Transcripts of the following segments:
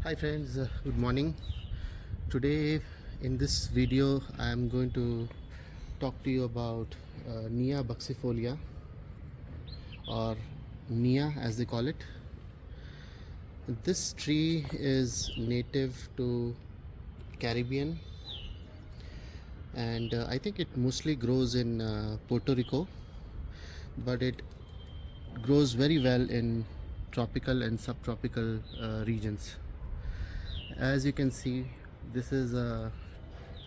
Hi friends, good morning. Today in this video I am going to talk to you about Nea Buxifolia, or Nea as they call it. This tree is native to Caribbean, and I think it mostly grows in Puerto Rico, but it grows very well in tropical and subtropical regions. As you can see, this is a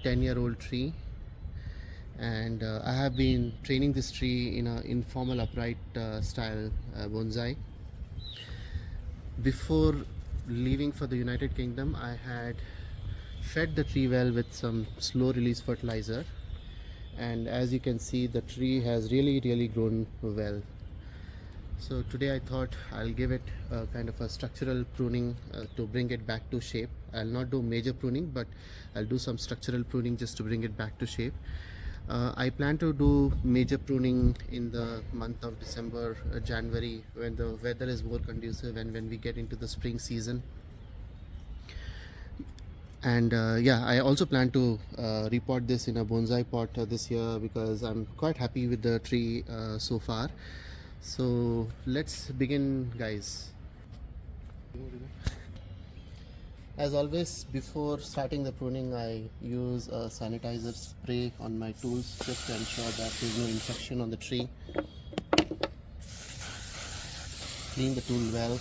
10-year-old tree, and I have been training this tree in an informal upright style bonsai. Before leaving for the United Kingdom, I had fed the tree well with some slow release fertilizer, and as you can see, the tree has really grown well. So today I thought I'll give it a kind of a structural pruning to bring it back to shape. I'll not do major pruning, but I'll do some structural pruning just to bring it back to shape. I plan to do major pruning in the month of December, January, when the weather is more conducive and when we get into the spring season. And yeah, I also plan to repot this in a bonsai pot this year, because I'm quite happy with the tree so far. So let's begin, guys. As always, before starting the pruning, I use a sanitizer spray on my tools just to ensure that there's no infection on the tree. Clean the tool well.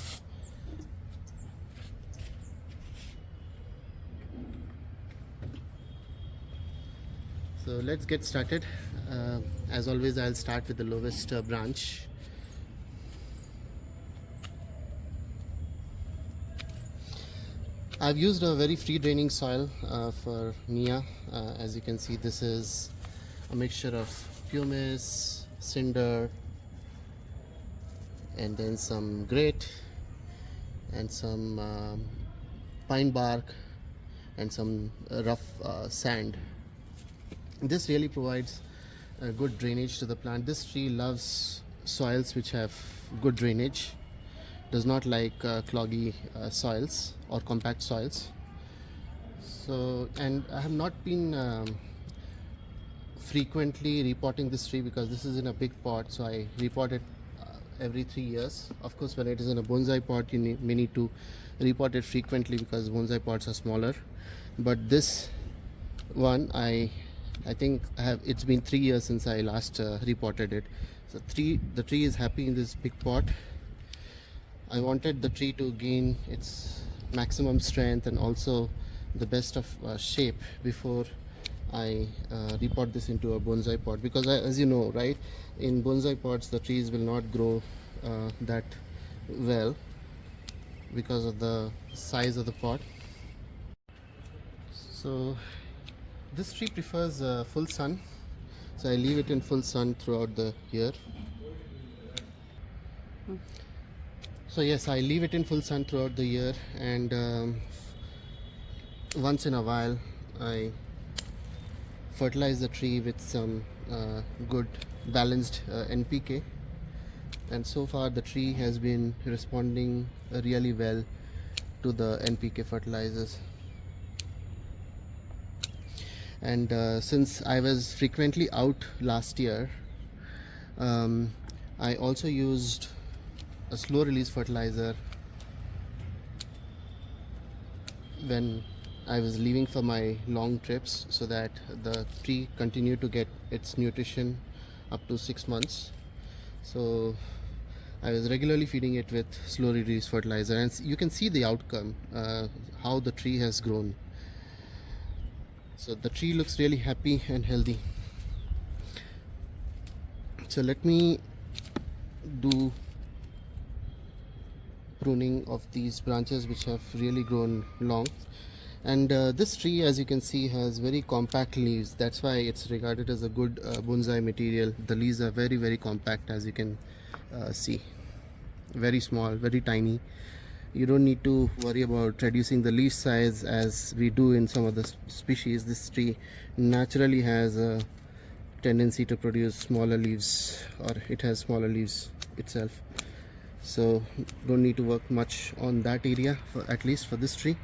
So let's get started. As always, I'll start with the lowest branch. I've used a very free draining soil for Nea. As you can see, this is a mixture of pumice, cinder, and then some grit and some pine bark and some rough sand. This really provides good drainage to the plant. This tree loves soils which have good drainage, does not like cloggy soils or compact soils. So, and I have not been frequently repotting this tree because this is in a big pot, so I repot it every 3 years. Of course, when it is in a bonsai pot, you may need to repot it frequently because bonsai pots are smaller. But this one, I think it's been 3 years since I last repotted it. So the tree is happy in this big pot. I wanted the tree to gain its maximum strength and also the best of shape before I repot this into a bonsai pot, because as you know, right, in bonsai pots the trees will not grow that well because of the size of the pot. So this tree prefers full sun, so I leave it in full sun throughout the year. So yes, I leave it in full sun throughout the year, and once in a while I fertilize the tree with some good balanced NPK, and so far the tree has been responding really well to the NPK fertilizers. And since I was frequently out last year, I also used a slow release fertilizer when I was leaving for my long trips, so that the tree continued to get its nutrition up to 6 months. So I was regularly feeding it with slow release fertilizer, and you can see the outcome, how the tree has grown. So the tree looks really happy and healthy. So let me do pruning of these branches which have really grown long. And this tree, as you can see, has very compact leaves. That's why it's regarded as a good bonsai material. The leaves are very compact, as you can see. Very small, very tiny. You don't need to worry about reducing the leaf size as we do in some of the species. This tree naturally has a tendency to produce smaller leaves, or it has smaller leaves itself. so don't need to work much on that area, for at least for this tree.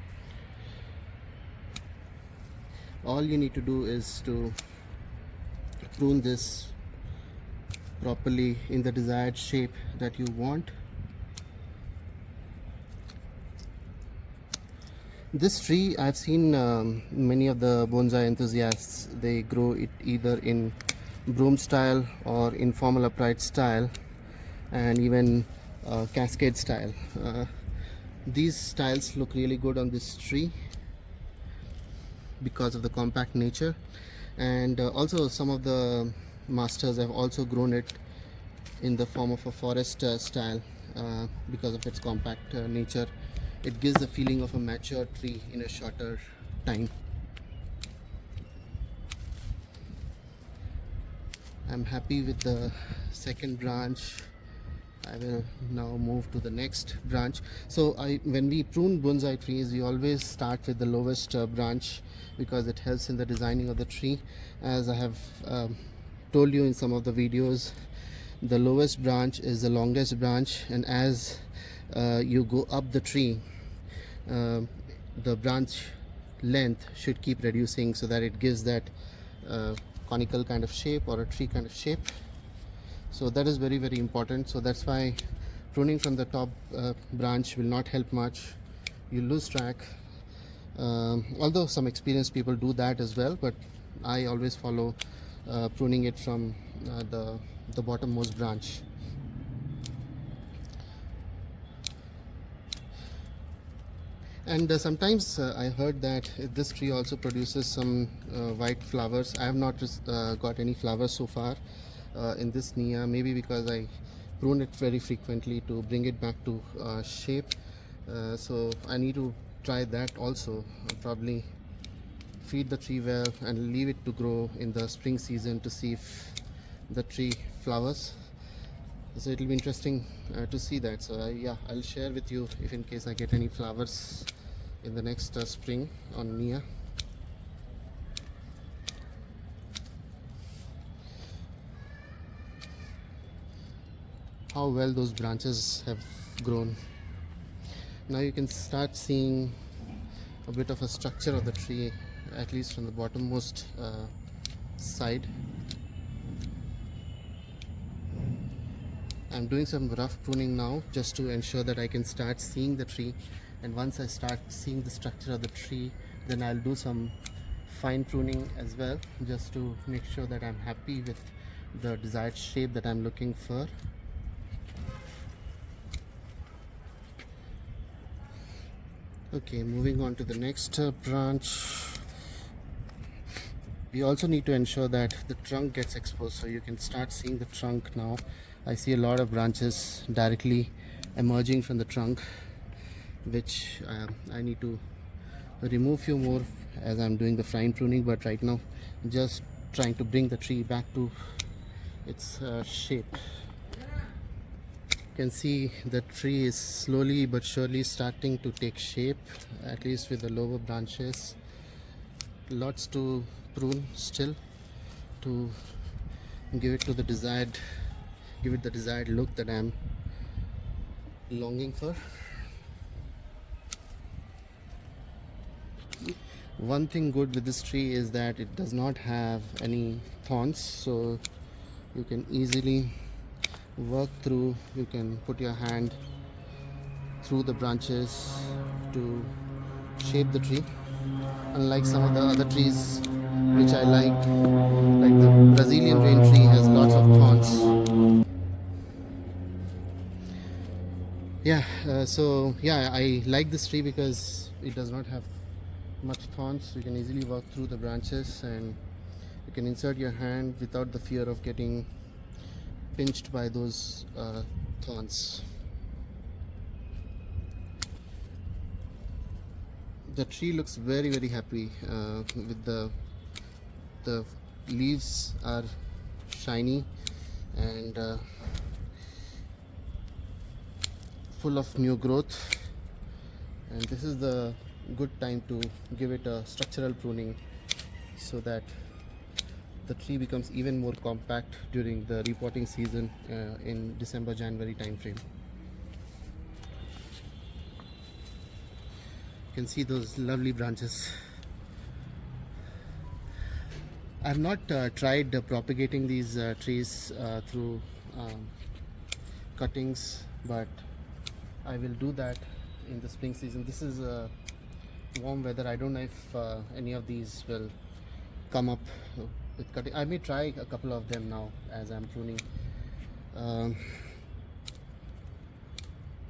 All you need to do is to prune this properly in the desired shape that you want. This tree, I've seen many of the bonsai enthusiasts, they grow it either in broom style or informal upright style, and even cascade style. These styles look really good on this tree because of the compact nature, and also some of the masters have also grown it in the form of a forest style because of its compact nature. It gives the feeling of a mature tree in a shorter time. I'm happy with the second branch. I will now move to the next branch. So when we prune bonsai trees, we always start with the lowest branch because it helps in the designing of the tree. As I have told you in some of the videos, the lowest branch is the longest branch, and as you go up the tree, the branch length should keep reducing so that it gives that conical kind of shape or a tree kind of shape. So that is very, very important. So that's why pruning from the top branch will not help much. You lose track, although some experienced people do that as well, but I always follow pruning it from the bottommost branch. And sometimes I heard that this tree also produces some white flowers. I have not got any flowers so far in this Nea, maybe because I prune it very frequently to bring it back to shape. So I need to try that also. I'll probably feed the tree well and leave it to grow in the spring season to see if the tree flowers. So it will be interesting to see that. So yeah, I'll share with you if in case I get any flowers in the next spring on Nea. How well those branches have grown. Now you can start seeing a bit of a structure of the tree, at least from the bottommost side. I'm doing some rough pruning now just to ensure that I can start seeing the tree, and once I start seeing the structure of the tree, then I'll do some fine pruning as well, just to make sure that I'm happy with the desired shape that I'm looking for. Okay, moving on to the next branch. We also need to ensure that the trunk gets exposed, so you can start seeing the trunk now. I see a lot of branches directly emerging from the trunk, which I need to remove few more as I'm doing the fine pruning, but right now just trying to bring the tree back to its shape. You can see the tree is slowly but surely starting to take shape, at least with the lower branches. Lots to prune still to give it the desired look that I'm longing for. One thing good with this tree is that it does not have any thorns, so you can easily work through. You can put your hand through the branches to shape the tree, unlike some of the other trees which I like the Brazilian rain tree has lots of thorns. Yeah, so yeah, I like this tree because it does not have much thorns. You can easily walk through the branches and you can insert your hand without the fear of getting pinched by those thorns. The tree looks very, very happy with the leaves are shiny and full of new growth, and this is the good time to give it a structural pruning so that the tree becomes even more compact during the repotting season in December-January time frame. You can see those lovely branches. I have not tried propagating these trees through cuttings, but I will do that in the spring season. This is warm weather. I don't know if any of these will come up with cutting. I may try a couple of them now as I'm pruning.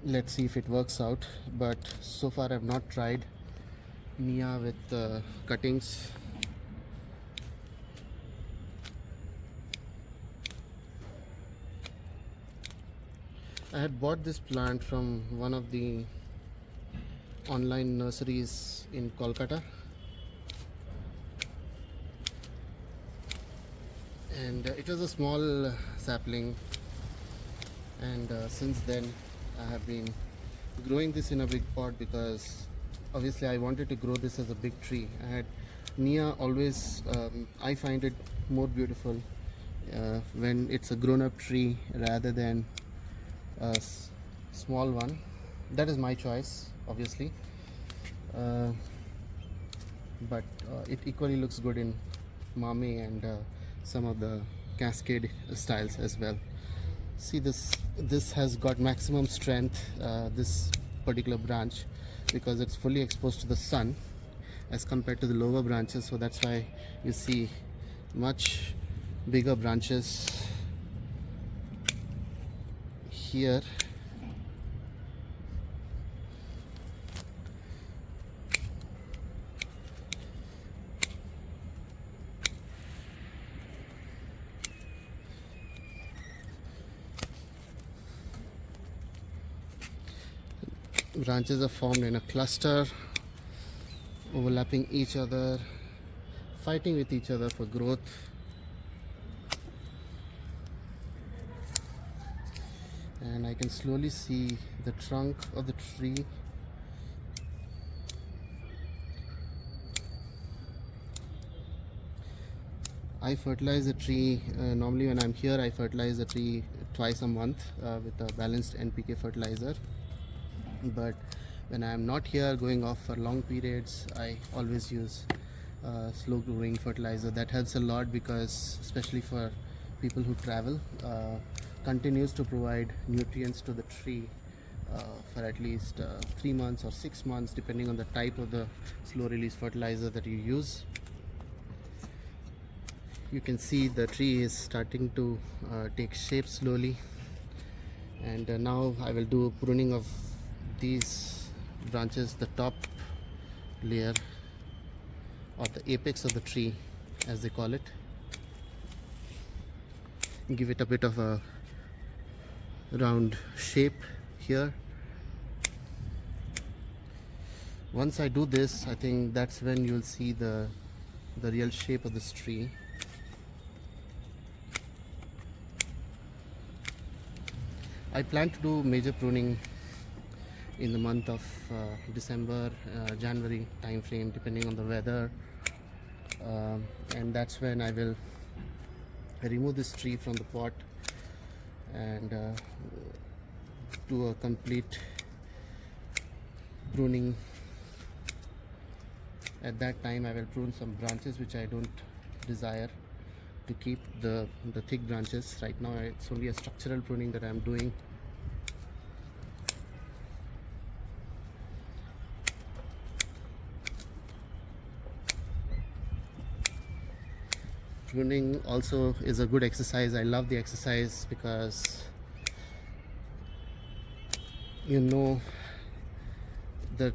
Let's see if it works out, but so far I've not tried Nea with cuttings. I had bought this plant from one of the online nurseries in Kolkata, and it was a small sapling, and since then I have been growing this in a big pot because obviously I wanted to grow this as a big tree. I had Nea always, I find it more beautiful when it's a grown-up tree rather than a small one. That is my choice, obviously, but it equally looks good in Mame and some of the cascade styles as well. See, this has got maximum strength, this particular branch, because it's fully exposed to the sun as compared to the lower branches, so that's why you see much bigger branches here. Branches are formed in a cluster, overlapping each other, fighting with each other for growth. And I can slowly see the trunk of the tree. I fertilize the tree, normally when I'm here I fertilize the tree twice a month with a balanced NPK fertilizer, but when I'm not here going off for long periods, I always use slow growing fertilizer. That helps a lot because especially for people who travel, continues to provide nutrients to the tree for at least 3 months or 6 months depending on the type of the slow release fertilizer that you use. You can see the tree is starting to take shape slowly, and now I will do pruning of these branches, the top layer or the apex of the tree as they call it. Give it a bit of a round shape here. Once I do this, I think that's when you'll see the real shape of this tree. I plan to do major pruning in the month of December, January time frame, depending on the weather, and that's when I will remove this tree from the pot and do a complete pruning. At that time I will prune some branches which I don't desire to keep, the thick branches. Right now it's only a structural pruning that I'm doing. Pruning also is a good exercise. I love the exercise because you know that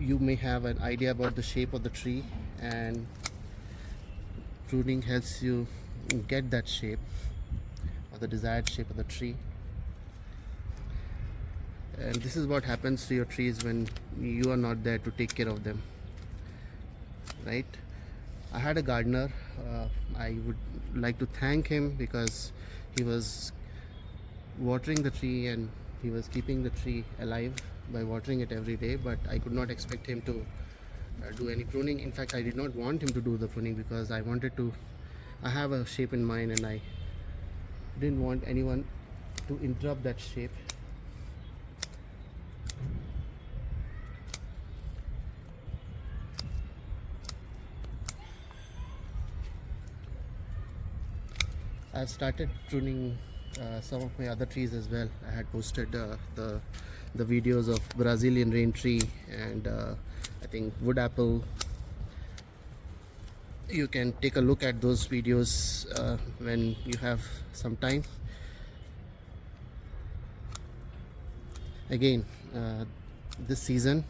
you may have an idea about the shape of the tree, and pruning helps you get that shape or the desired shape of the tree. And this is what happens to your trees when you are not there to take care of them, right? I had a gardener. I would like to thank him because he was watering the tree and he was keeping the tree alive by watering it every day, but I could not expect him to do any pruning. In fact, I did not want him to do the pruning because I have a shape in mind and I didn't want anyone to interrupt that shape. I've started pruning some of my other trees as well. I had posted the videos of Brazilian rain tree and I think wood apple. You can take a look at those videos when you have some time. Again, this season,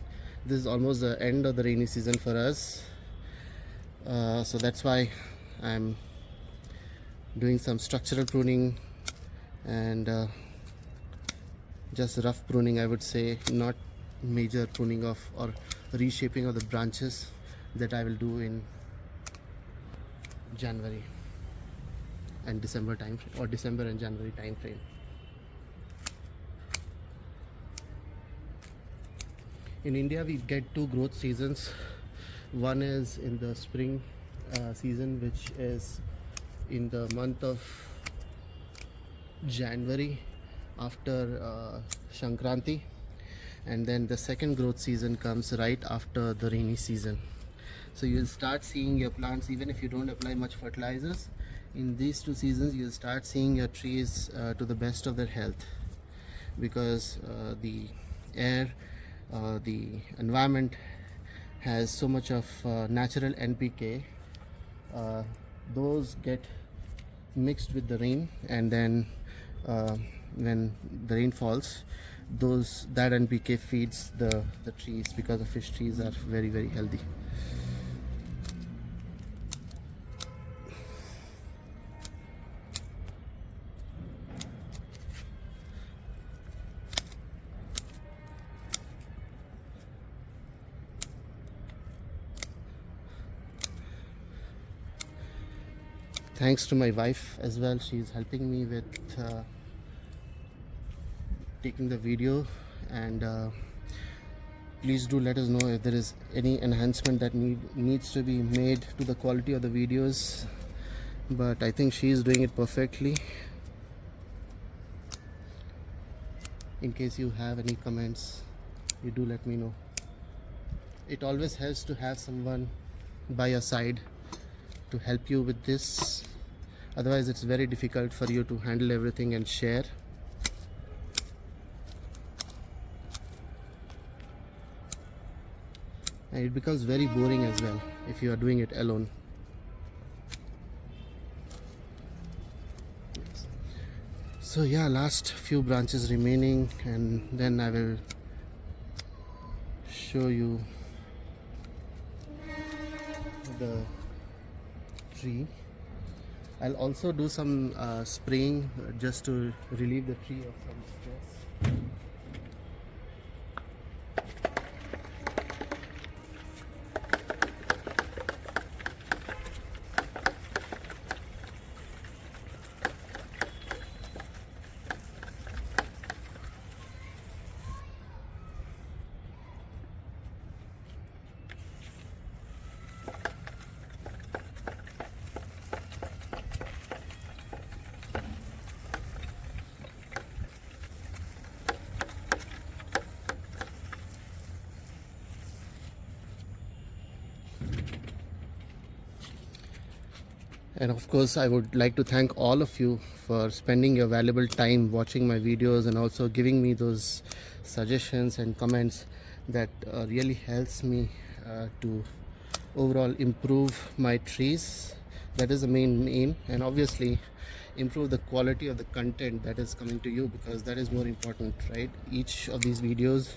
this is almost the end of the rainy season for us, so that's why I'm doing some structural pruning and just rough pruning, I would say, not major pruning of or reshaping of the branches that I will do in January and December time, or December and January time frame. In India we get two growth seasons. One is in the spring season, which is in the month of January after Shankranti, and then the second growth season comes right after the rainy season. So you'll start seeing your plants, even if you don't apply much fertilizers, in these two seasons you'll start seeing your trees to the best of their health, because the air, the environment has so much of natural NPK. Those get mixed with the rain, and then when the rain falls, that NPK feeds the trees, because the fish trees are very, very healthy. Thanks to my wife as well, she's helping me with taking the video, and please do let us know if there is any enhancement that needs to be made to the quality of the videos, but I think she is doing it perfectly. In case you have any comments, you do let me know. It always helps to have someone by your side to help you with this, otherwise it's very difficult for you to handle everything and share. And it becomes very boring as well if you are doing it alone. So yeah, last few branches remaining, and then I will show you the tree. I'll also do some spraying just to relieve the tree of some stress. And of course, I would like to thank all of you for spending your valuable time watching my videos and also giving me those suggestions and comments that really helps me to overall improve my trees. That is the main aim, and obviously improve the quality of the content that is coming to you, because that is more important, right? Each of these videos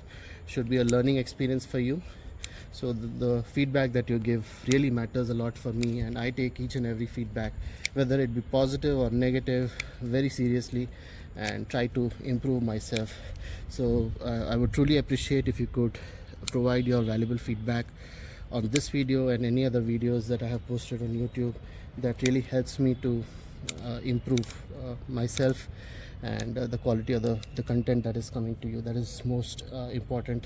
should be a learning experience for you. So the feedback that you give really matters a lot for me, and I take each and every feedback, whether it be positive or negative, very seriously, and try to improve myself. So I would truly appreciate if you could provide your valuable feedback on this video and any other videos that I have posted on YouTube. That really helps me to improve myself and the quality of the content that is coming to you. That is most important.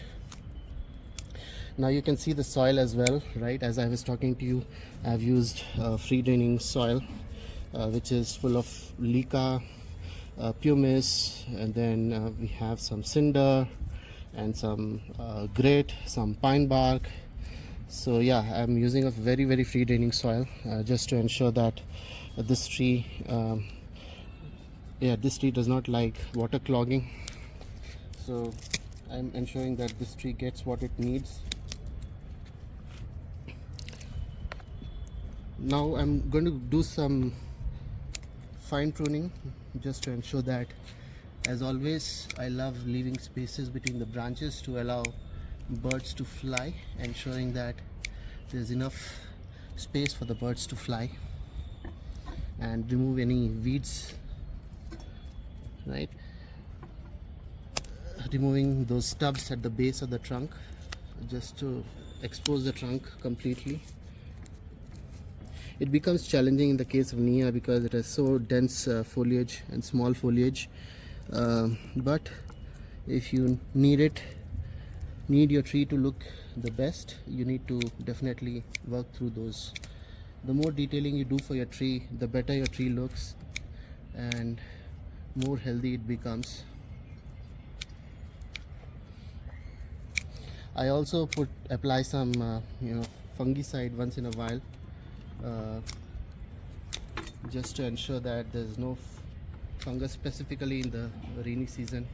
Now you can see the soil as well, right? As I was talking to you, I've used free draining soil, which is full of leca, pumice, and then we have some cinder and some grit, some pine bark. So yeah, I'm using a very free draining soil just to ensure that this tree Yeah, this tree does not like water clogging, so I'm ensuring that this tree gets what it needs. Now I'm going to do some fine pruning just to ensure that, as always, I love leaving spaces between the branches to allow birds to fly, ensuring that there's enough space for the birds to fly, and remove any weeds, right? Removing those stubs at the base of the trunk just to expose the trunk completely. It becomes challenging in the case of Nea because it has so dense foliage and small foliage, but if you need your tree to look the best, you need to definitely work through those. The more detailing you do for your tree, the better your tree looks and more healthy it becomes. I also apply some fungicide once in a while, just to ensure that there's no fungus, specifically in the rainy season.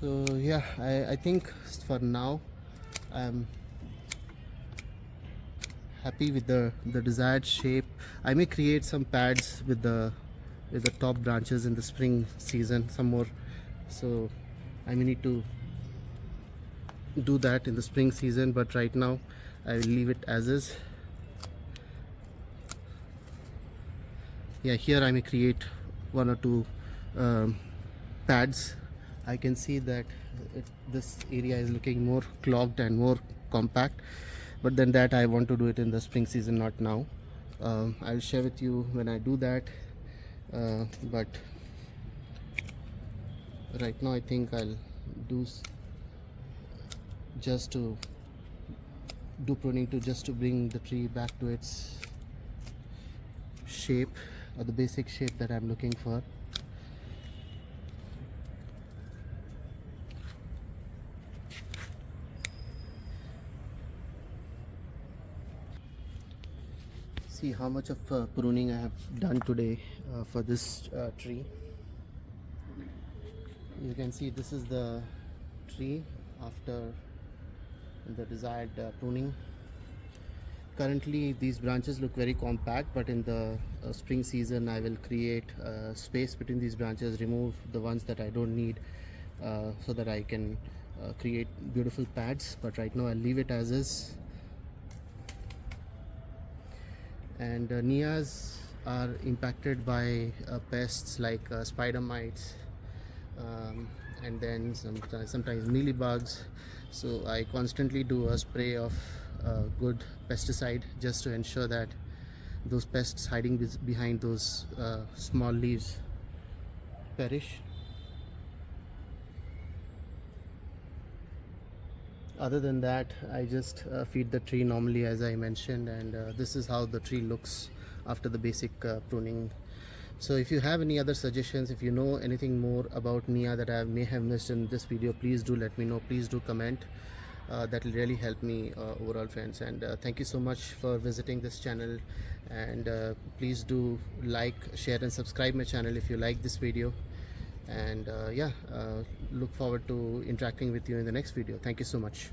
So yeah, I think for now I'm happy with the desired shape. I may create some pads with the top branches in the spring season some more, so I may need to do that in the spring season, but right now I will leave it as is. Yeah, here I may create one or two pads. I can see that this area is looking more clogged and more compact, but then that I want to do it in the spring season, not now. I'll share with you when I do that, but right now I think I'll do just to do pruning to bring the tree back to its shape, or the basic shape that I'm looking for. See how much of pruning I have done today for this tree. You can see this is the tree after the desired pruning. Currently these branches look very compact, but in the spring season I will create space between these branches, remove the ones that I don't need, so that I can create beautiful pads. But right now I'll leave it as is. And Neas are impacted by pests like spider mites, and then sometimes mealybugs. So I constantly do a spray of good pesticide just to ensure that those pests hiding behind those small leaves perish. Other than that, I just feed the tree normally, as I mentioned, and this is how the tree looks after the basic pruning. So if you have any other suggestions, if you know anything more about Nea that I may have missed in this video, please do let me know. Please do comment. That will really help me overall, friends. And thank you so much for visiting this channel, and please do like, share and subscribe my channel if you like this video. And look forward to interacting with you in the next video. Thank you so much.